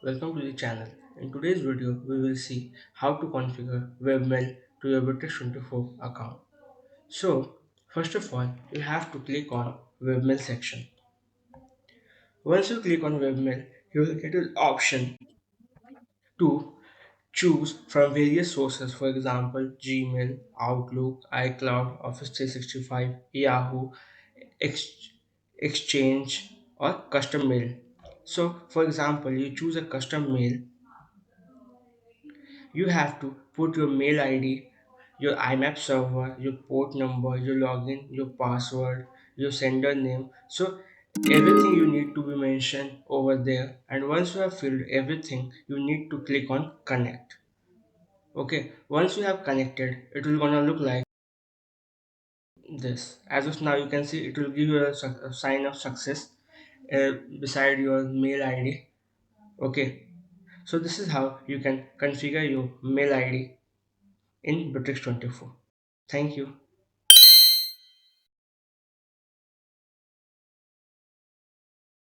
Welcome to the channel. In today's video, we will see how to configure Webmail to your Bitrix24 account. So, first of all, you have to click on Webmail section. Once you click on Webmail, you will get an option to choose from various sources, for example, Gmail, Outlook, iCloud, Office 365, Yahoo, Ex- Exchange, or custom mail. So, for example, you choose a custom mail. You have to put your mail ID, your IMAP server, your port number, your login, your password, your sender name. So everything you need to be mentioned over there. And once you have filled everything, you need to click on connect. Okay, once you have connected, it will gonna look like this. As of now, you can see it will give you a sign of success beside your mail ID. Okay, so this is how you can configure your mail ID in Bitrix24. Thank you.